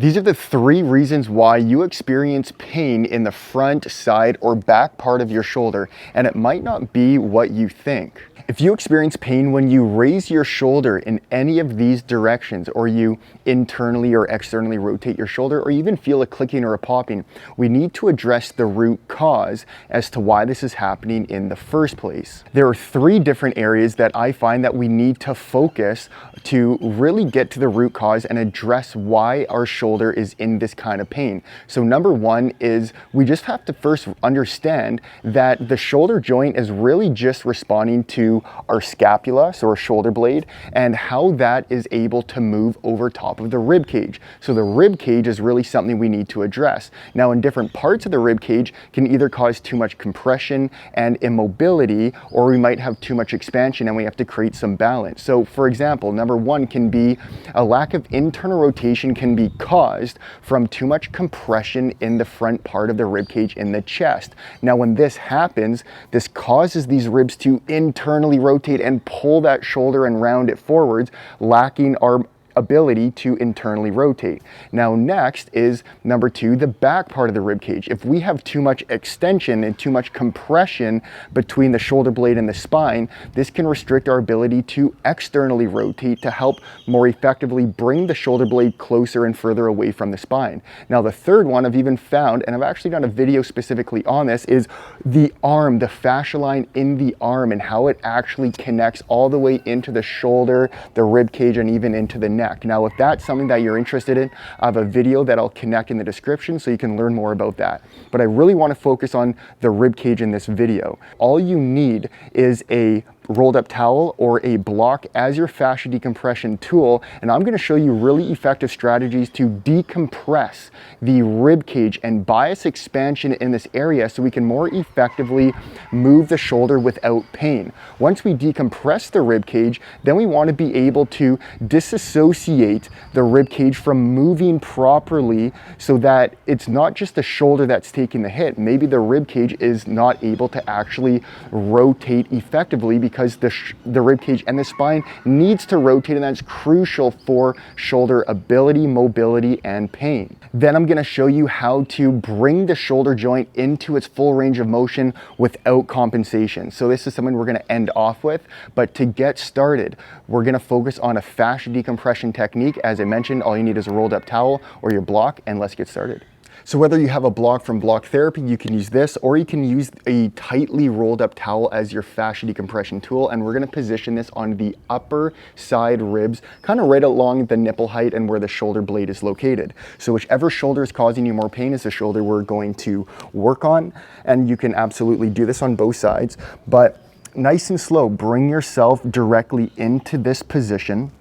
These are the 3 reasons why you experience pain in the front, side, or back part of your shoulder, and it might not be what you think. If you experience pain when you raise your shoulder in any of these directions, or you internally or externally rotate your shoulder, or even feel a clicking or a popping, we need to address the root cause as to why this is happening in the first place. There are 3 different areas that I find that we need to focus to really get to the root cause and address why our shoulder is in this kind of pain. So number 1 is we just have to first understand that the shoulder joint is really just responding to our scapula, so our shoulder blade, and how that is able to move over top of the rib cage. So the rib cage is really something we need to address. Now, in different parts of the rib cage can either cause too much compression and immobility, or we might have too much expansion and we have to create some balance. So for example, number 1 can be a lack of internal rotation can be caused from too much compression in the front part of the rib cage in the chest. Now, when this happens, this causes these ribs to internally rotate and pull that shoulder and round it forwards, lacking our ability to internally rotate. Now, next is number 2, the back part of the rib cage. If we have too much extension and too much compression between the shoulder blade and the spine, this can restrict our ability to externally rotate to help more effectively bring the shoulder blade closer and further away from the spine. Now, the third one I've even found, and I've actually done a video specifically on this, is the arm, the fascia line in the arm, and how it actually connects all the way into the shoulder, the rib cage, and even into the neck. Now, if that's something that you're interested in, I have a video that I'll connect in the description so you can learn more about that. But I really want to focus on the rib cage in this video. All you need is a rolled up towel or a block as your fascia decompression tool, and I'm going to show you really effective strategies to decompress the rib cage and bias expansion in this area so we can more effectively move the shoulder without pain. Once we decompress the rib cage, then we want to be able to disassociate the rib cage from moving properly so that it's not just the shoulder that's taking the hit. Maybe the rib cage is not able to actually rotate effectively because the rib cage and the spine needs to rotate, and that's crucial for shoulder ability, mobility, and pain. Then I'm going to show you how to bring the shoulder joint into its full range of motion without compensation. So this is something we're going to end off with, but to get started, we're going to focus on a fascia decompression technique. As I mentioned, all you need is a rolled up towel or your block, and let's get started. So whether you have a block from Block Therapy, you can use this, or you can use a tightly rolled up towel as your fascia decompression tool. And we're going to position this on the upper side ribs, kind of right along the nipple height and where the shoulder blade is located. So whichever shoulder is causing you more pain is the shoulder we're going to work on. And you can absolutely do this on both sides, but nice and slow, bring yourself directly into this position.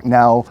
Now,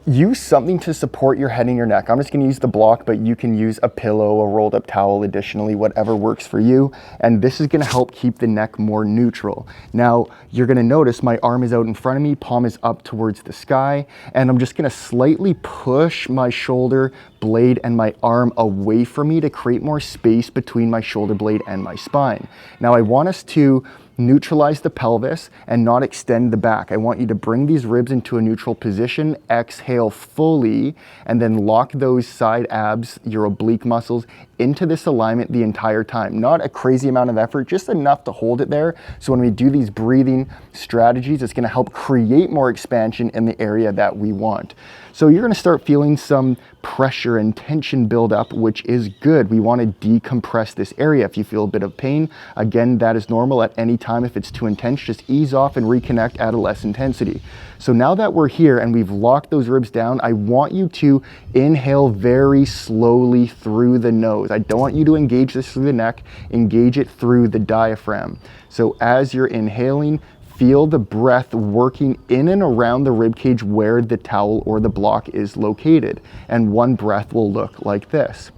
use something to support your head and your neck. I'm just going to use the block, but you can use a pillow, a rolled up towel additionally, whatever works for you. And this is going to help keep the neck more neutral. Now, you're going to notice my arm is out in front of me, palm is up towards the sky, and I'm just going to slightly push my shoulder blade and my arm away from me to create more space between my shoulder blade and my spine. Now, I want us to neutralize the pelvis and not extend the back. I want you to bring these ribs into a neutral position, exhale fully, and then lock those side abs, your oblique muscles, into this alignment the entire time. Not a crazy amount of effort, just enough to hold it there. So when we do these breathing strategies, it's going to help create more expansion in the area that we want. So you're going to start feeling some pressure and tension build up, which is good. We want to decompress this area. If you feel a bit of pain, again, that is normal at any time. If it's too intense, just ease off and reconnect at a less intensity. So now that we're here and we've locked those ribs down, I want you to inhale very slowly through the nose. I don't want you to engage this through the neck, engage it through the diaphragm. So as you're inhaling, feel the breath working in and around the rib cage where the towel or the block is located. And one breath will look like this.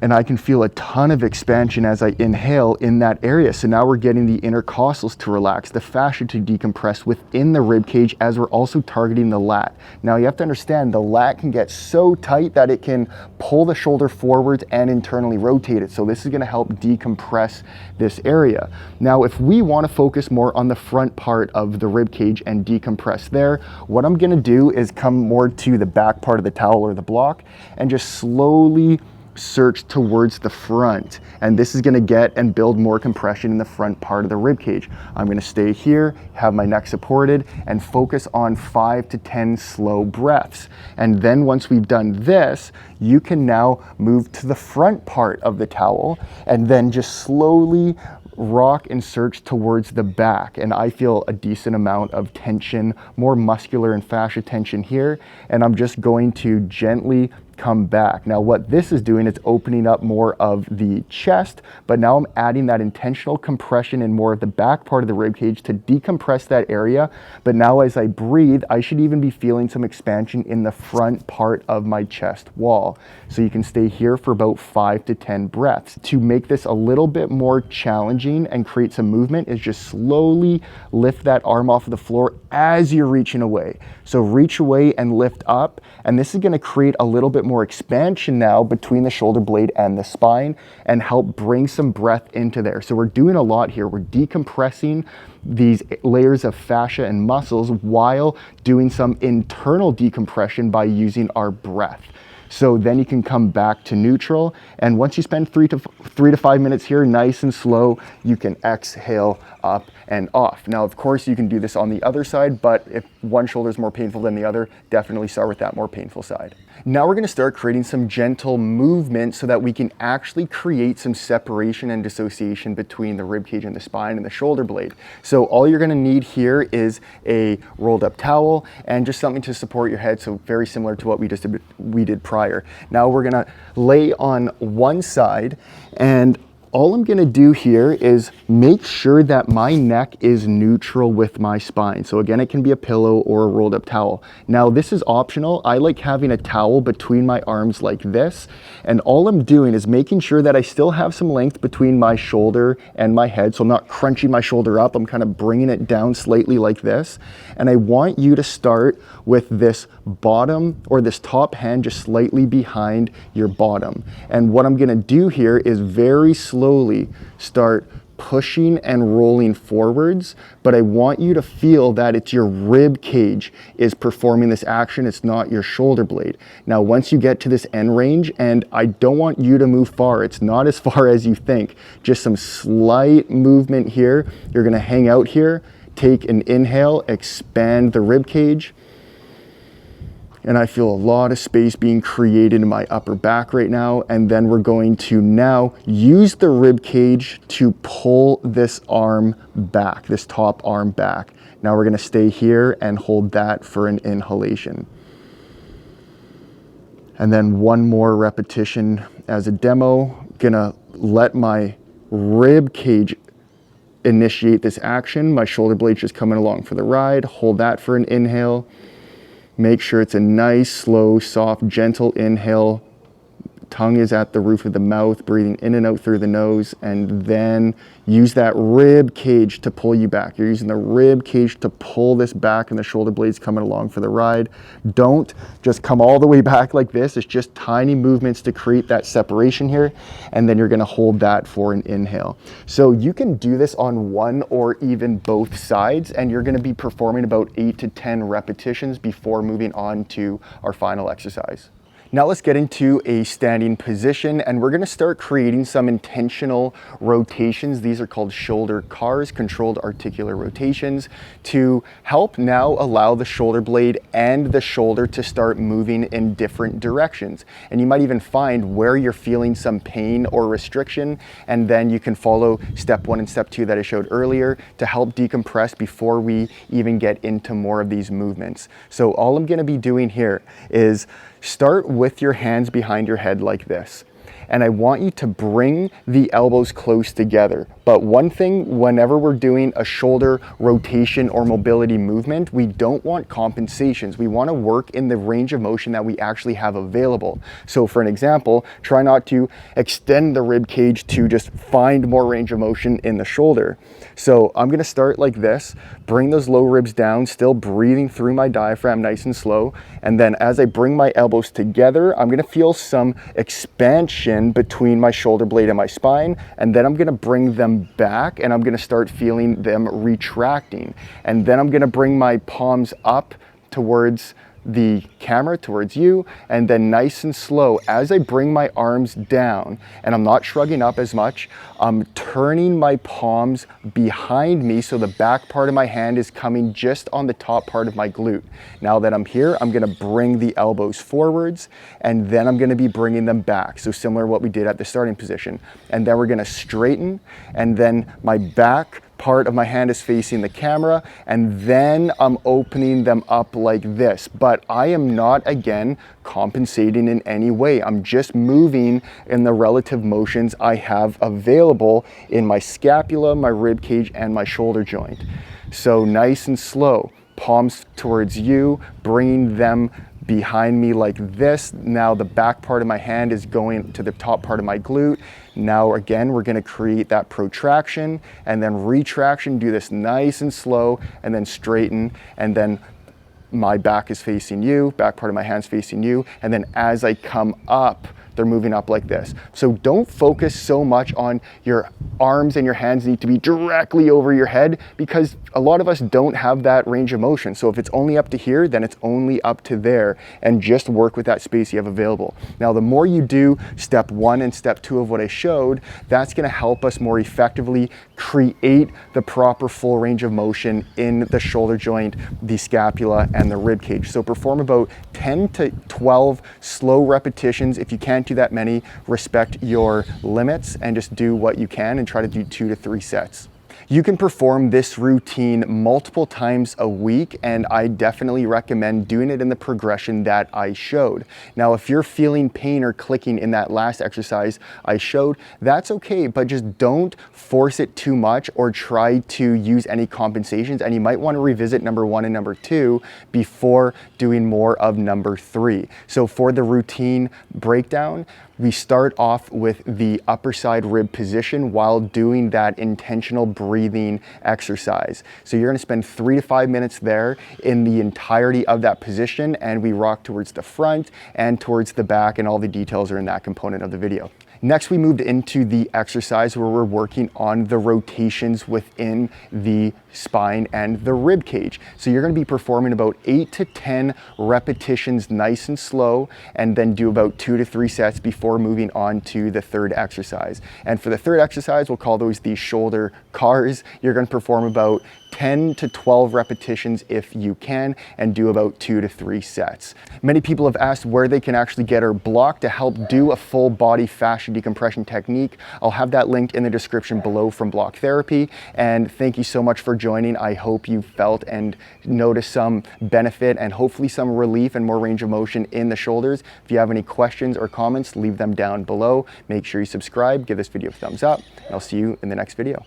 and I can feel a ton of expansion as I inhale in that area. So now we're getting the intercostals to relax, the fascia to decompress within the rib cage, as we're also targeting the lat. Now you have to understand, the lat can get so tight that it can pull the shoulder forwards and internally rotate it. So this is gonna help decompress this area. Now, if we wanna focus more on the front part of the rib cage and decompress there, what I'm gonna do is come more to the back part of the towel or the block and just slowly search towards the front, and this is going to get and build more compression in the front part of the rib cage. I'm going to stay here, have my neck supported, and focus on 5 to 10 slow breaths. And then once we've done this, you can now move to the front part of the towel and then just slowly rock and search towards the back. And I feel a decent amount of tension, more muscular and fascia tension here, and I'm just going to gently come back. Now what this is doing, it's opening up more of the chest, but now I'm adding that intentional compression in more of the back part of the rib cage to decompress that area. But now as I breathe, I should even be feeling some expansion in the front part of my chest wall. So you can stay here for about 5 to 10 breaths. To make this a little bit more challenging and create some movement is just slowly lift that arm off of the floor as you're reaching away. So reach away and lift up, and this is going to create a little bit more expansion now between the shoulder blade and the spine and help bring some breath into there. So we're doing a lot here. We're decompressing these layers of fascia and muscles while doing some internal decompression by using our breath. So then you can come back to neutral, and once you spend 3 to 5 minutes here, nice and slow, you can exhale up and off. Now, of course, you can do this on the other side, but if one shoulder is more painful than the other, definitely start with that more painful side. Now we're going to start creating some gentle movement so that we can actually create some separation and dissociation between the rib cage and the spine and the shoulder blade. So all you're going to need here is a rolled up towel and just something to support your head. So very similar to what we did prior. Now we're going to lay on one side, and all I'm gonna do here is make sure that my neck is neutral with my spine. So again, it can be a pillow or a rolled up towel. Now this is optional. I like having a towel between my arms like this. And all I'm doing is making sure that I still have some length between my shoulder and my head. So I'm not crunching my shoulder up. I'm kind of bringing it down slightly like this. And I want you to start with this bottom or this top hand just slightly behind your bottom. And what I'm gonna do here is very slowly start pushing and rolling forwards, but I want you to feel that it's your rib cage is performing this action. It's not your shoulder blade. Now, once you get to this end range, and I don't want you to move far, it's not as far as you think, just some slight movement here. You're gonna hang out here, take an inhale, expand the rib cage, and I feel a lot of space being created in my upper back right now. And then we're going to now use the rib cage to pull this arm back, this top arm back. Now we're gonna stay here and hold that for an inhalation. And then one more repetition as a demo. Gonna let my rib cage initiate this action. My shoulder blade's just coming along for the ride. Hold that for an inhale. Make sure it's a nice, slow, soft, gentle inhale. Tongue is at the roof of the mouth, breathing in and out through the nose, and then use that rib cage to pull you back. You're using the rib cage to pull this back, and the shoulder blade's coming along for the ride. Don't just come all the way back like this. It's just tiny movements to create that separation here, and then you're gonna hold that for an inhale. So you can do this on one or even both sides, and you're gonna be performing about 8 to 10 repetitions before moving on to our final exercise. Now let's get into a standing position, and we're gonna start creating some intentional rotations. These are called shoulder cars, controlled articular rotations, to help now allow the shoulder blade and the shoulder to start moving in different directions. And you might even find where you're feeling some pain or restriction, and then you can follow step 1 and step 2 that I showed earlier to help decompress before we even get into more of these movements. So all I'm gonna be doing here is start with your hands behind your head like this. and I want you to bring the elbows close together. But one thing, whenever we're doing a shoulder rotation or mobility movement, we don't want compensations. We want to work in the range of motion that we actually have available. So for an example, try not to extend the rib cage to just find more range of motion in the shoulder. So I'm going to start like this, bring those low ribs down, still breathing through my diaphragm nice and slow. And then as I bring my elbows together, I'm going to feel some expansion between my shoulder blade and my spine. And then I'm going to bring them back, and I'm going to start feeling them retracting. And then I'm going to bring my palms up towards the camera, towards you, and then nice and slow as I bring my arms down, and I'm not shrugging up as much, I'm turning my palms behind me so the back part of my hand is coming just on the top part of my glute. Now that I'm here, I'm going to bring the elbows forwards, and then I'm going to be bringing them back. So similar to what we did at the starting position. And then we're going to straighten, and then my back part of my hand is facing the camera, and then I'm opening them up like this. But I am not, again, compensating in any way. I'm just moving in the relative motions I have available in my scapula, my rib cage, and my shoulder joint. So nice and slow, palms towards you, bringing them behind me like this. Now the back part of my hand is going to the top part of my glute. Now again, we're going to create that protraction and then retraction. Do this nice and slow, and then straighten, and then my back is facing you, back part of my hand's facing you, and then as I come up, they're moving up like this. So don't focus so much on your arms and your hands need to be directly over your head, because a lot of us don't have that range of motion. So if it's only up to here, then it's only up to there, and just work with that space you have available. Now, the more you do step 1 and step 2 of what I showed, that's gonna help us more effectively create the proper full range of motion in the shoulder joint, the scapula, and the rib cage. So perform about 10 to 12 slow repetitions. If you can't do that many, respect your limits and just do what you can and try to do 2 to 3 sets. You can perform this routine multiple times a week, and I definitely recommend doing it in the progression that I showed. Now, if you're feeling pain or clicking in that last exercise I showed, that's okay, but just don't force it too much or try to use any compensations, and you might want to revisit number 1 and number 2 before doing more of number 3. So for the routine breakdown, we start off with the upper side rib position while doing that intentional breathing exercise. So you're going to spend 3 to 5 minutes there in the entirety of that position, and we rock towards the front and towards the back, and all the details are in that component of the video. Next, we moved into the exercise where we're working on the rotations within the spine and the rib cage. So you're going to be performing about 8 to 10 repetitions nice and slow, and then do about 2 to 3 sets before moving on to the third exercise. And for the third exercise, we'll call those the shoulder cars. You're going to perform about 10 to 12 repetitions if you can, and do about 2 to 3 sets. Many people have asked where they can actually get our block to help do a full body fascia decompression technique. I'll have that linked in the description below from Block Therapy. And thank you so much for joining. I hope you felt and noticed some benefit and hopefully some relief and more range of motion in the shoulders. If you have any questions or comments, leave them down below. Make sure you subscribe, give this video a thumbs up, and I'll see you in the next video.